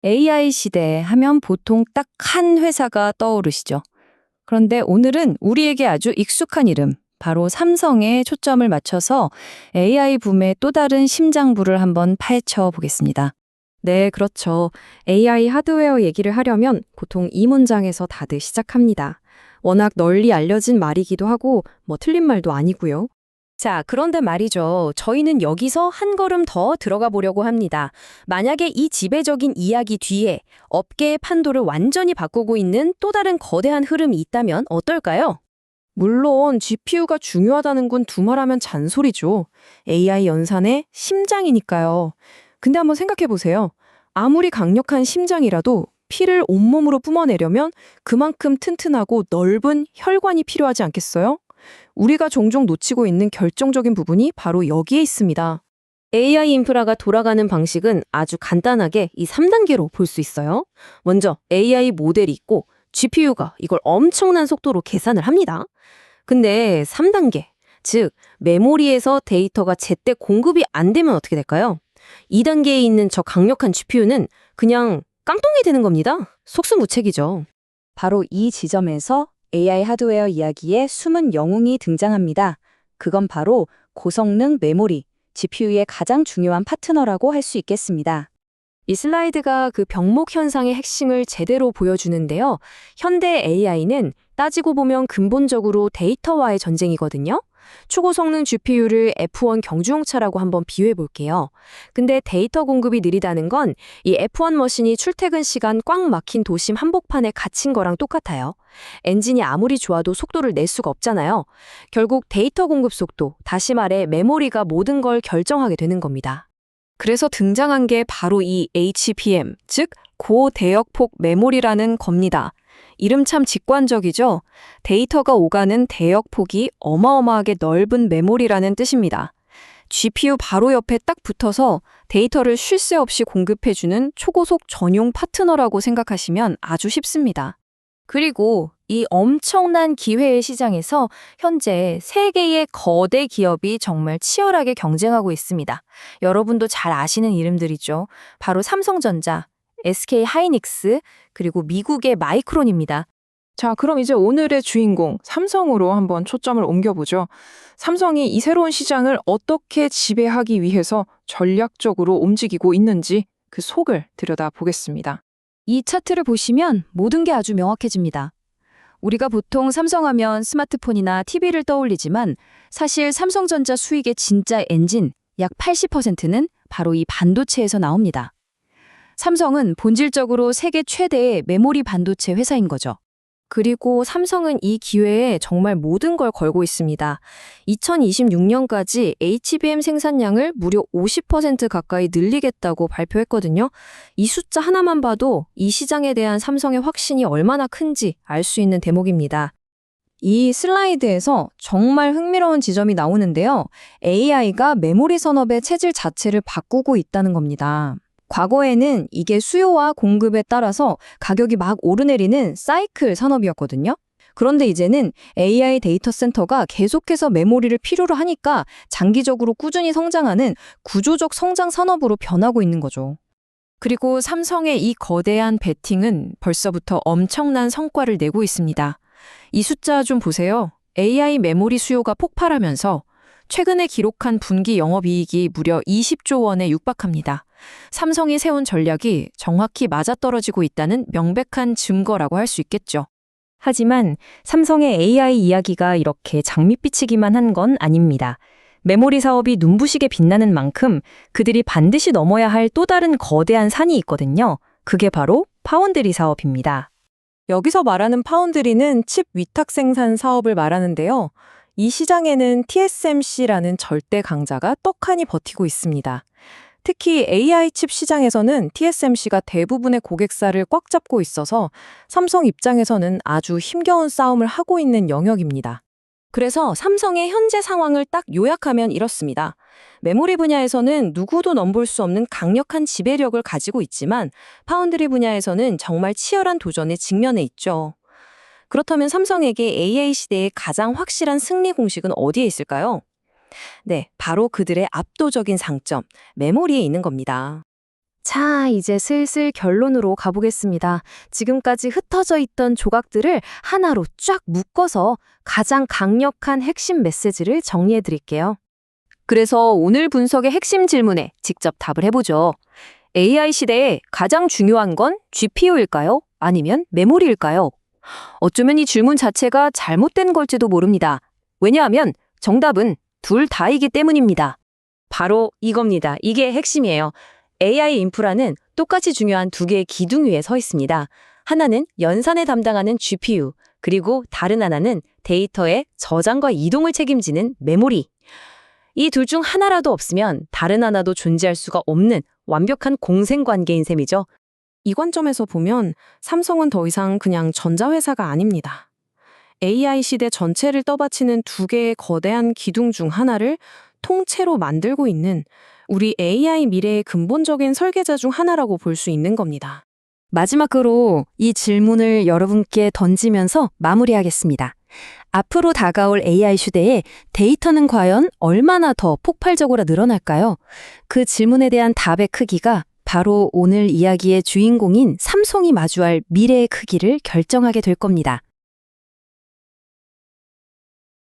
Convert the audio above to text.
AI 시대 하면 보통 딱 한 회사가 떠오르시죠. 그런데 오늘은 우리에게 아주 익숙한 이름, 바로 삼성에 초점을 맞춰서 AI 붐의 또 다른 심장부를 한번 파헤쳐 보겠습니다. 네, 그렇죠. AI 하드웨어 얘기를 하려면 보통 이 문장에서 다들 시작합니다. 워낙 널리 알려진 말이기도 하고 틀린 말도 아니고요. 자, 그런데 말이죠. 저희는 여기서 한 걸음 더 들어가 보려고 합니다. 만약에 이 지배적인 이야기 뒤에 업계의 판도를 완전히 바꾸고 있는 또 다른 거대한 흐름이 있다면 어떨까요? 물론 GPU가 중요하다는 건 두말하면 잔소리죠. AI 연산의 심장이니까요. 근데 한번 생각해 보세요. 아무리 강력한 심장이라도 피를 온몸으로 뿜어내려면 그만큼 튼튼하고 넓은 혈관이 필요하지 않겠어요? 우리가 종종 놓치고 있는 결정적인 부분이 바로 여기에 있습니다. AI 인프라가 돌아가는 방식은 아주 간단하게 이 3단계로 볼 수 있어요. 먼저 AI 모델이 있고 GPU가 이걸 엄청난 속도로 계산을 합니다. 근데 3단계, 즉 메모리에서 데이터가 제때 공급이 안 되면 어떻게 될까요? 2단계에 있는 저 강력한 GPU는 그냥 깡통이 되는 겁니다. 속수무책이죠. 바로 이 지점에서 AI 하드웨어 이야기에 숨은 영웅이 등장합니다. 그건 바로 고성능 메모리, GPU의 가장 중요한 파트너라고 할 수 있겠습니다. 이 슬라이드가 그 병목 현상의 핵심을 제대로 보여주는데요. 현대 AI는 따지고 보면 근본적으로 데이터와의 전쟁이거든요. 초고성능 GPU를 F1 경주용차라고 한번 비유해 볼게요. 근데 데이터 공급이 느리다는 건 이 F1 머신이 출퇴근 시간 꽉 막힌 도심 한복판에 갇힌 거랑 똑같아요. 엔진이 아무리 좋아도 속도를 낼 수가 없잖아요. 결국 데이터 공급 속도, 다시 말해 메모리가 모든 걸 결정하게 되는 겁니다. 그래서 등장한 게 바로 이 HBM, 즉 고대역폭 메모리라는 겁니다. 이름 참 직관적이죠? 데이터가 오가는 대역폭이 어마어마하게 넓은 메모리라는 뜻입니다. GPU 바로 옆에 딱 붙어서 데이터를 쉴 새 없이 공급해주는 초고속 전용 파트너라고 생각하시면 아주 쉽습니다. 그리고 이 엄청난 기회의 시장에서 현재 세 개의 거대 기업이 정말 치열하게 경쟁하고 있습니다. 여러분도 잘 아시는 이름들이죠. 바로 삼성전자, SK 하이닉스, 그리고 미국의 마이크론입니다. 자, 그럼 이제 오늘의 주인공, 삼성으로 한번 초점을 옮겨보죠. 삼성이 이 새로운 시장을 어떻게 지배하기 위해서 전략적으로 움직이고 있는지 그 속을 들여다보겠습니다. 이 차트를 보시면 모든 게 아주 명확해집니다. 우리가 보통 삼성하면 스마트폰이나 TV를 떠올리지만 사실 삼성전자 수익의 진짜 엔진 약 80%는 바로 이 반도체에서 나옵니다. 삼성은 본질적으로 세계 최대의 메모리 반도체 회사인 거죠. 그리고 삼성은 이 기회에 정말 모든 걸 걸고 있습니다. 2026년까지 HBM 생산량을 무려 50% 가까이 늘리겠다고 발표했거든요. 이 숫자 하나만 봐도 이 시장에 대한 삼성의 확신이 얼마나 큰지 알 수 있는 대목입니다. 이 슬라이드에서 정말 흥미로운 지점이 나오는데요. AI가 메모리 산업의 체질 자체를 바꾸고 있다는 겁니다. 과거에는 이게 수요와 공급에 따라서 가격이 막 오르내리는 사이클 산업이었거든요. 그런데 이제는 AI 데이터 센터가 계속해서 메모리를 필요로 하니까 장기적으로 꾸준히 성장하는 구조적 성장 산업으로 변하고 있는 거죠. 그리고 삼성의 이 거대한 베팅은 벌써부터 엄청난 성과를 내고 있습니다. 이 숫자 좀 보세요. AI 메모리 수요가 폭발하면서 최근에 기록한 분기 영업이익이 무려 20조 원에 육박합니다. 삼성이 세운 전략이 정확히 맞아떨어지고 있다는 명백한 증거라고 할 수 있겠죠. 하지만 삼성의 AI 이야기가 이렇게 장밋빛이기만 한 건 아닙니다. 메모리 사업이 눈부시게 빛나는 만큼 그들이 반드시 넘어야 할 또 다른 거대한 산이 있거든요. 그게 바로 파운드리 사업입니다. 여기서 말하는 파운드리는 칩 위탁 생산 사업을 말하는데요. 이 시장에는 TSMC라는 절대 강자가 떡하니 버티고 있습니다. 특히 AI 칩 시장에서는 TSMC가 대부분의 고객사를 꽉 잡고 있어서 삼성 입장에서는 아주 힘겨운 싸움을 하고 있는 영역입니다. 그래서 삼성의 현재 상황을 딱 요약하면 이렇습니다. 메모리 분야에서는 누구도 넘볼 수 없는 강력한 지배력을 가지고 있지만 파운드리 분야에서는 정말 치열한 도전에 직면해 있죠. 그렇다면 삼성에게 AI 시대의 가장 확실한 승리 공식은 어디에 있을까요? 네, 바로 그들의 압도적인 상점, 메모리에 있는 겁니다. 자, 이제 슬슬 결론으로 가보겠습니다. 지금까지 흩어져 있던 조각들을 하나로 쫙 묶어서 가장 강력한 핵심 메시지를 정리해 드릴게요. 그래서 오늘 분석의 핵심 질문에 직접 답을 해보죠. AI 시대에 가장 중요한 건 GPU일까요? 아니면 메모리일까요? 어쩌면 이 질문 자체가 잘못된 걸지도 모릅니다. 왜냐하면 정답은 둘 다이기 때문입니다. 바로 이겁니다. 이게 핵심이에요. AI 인프라는 똑같이 중요한 두 개의 기둥 위에 서 있습니다. 하나는 연산을 담당하는 GPU, 그리고 다른 하나는 데이터의 저장과 이동을 책임지는 메모리. 이 둘 중 하나라도 없으면 다른 하나도 존재할 수가 없는 완벽한 공생관계인 셈이죠. 이 관점에서 보면 삼성은 더 이상 그냥 전자회사가 아닙니다. AI 시대 전체를 떠받치는 두 개의 거대한 기둥 중 하나를 통째로 만들고 있는 우리 AI 미래의 근본적인 설계자 중 하나라고 볼 수 있는 겁니다. 마지막으로 이 질문을 여러분께 던지면서 마무리하겠습니다. 앞으로 다가올 AI 시대에 데이터는 과연 얼마나 더 폭발적으로 늘어날까요? 그 질문에 대한 답의 크기가 바로 오늘 이야기의 주인공인 삼성이 마주할 미래의 크기를 결정하게 될 겁니다.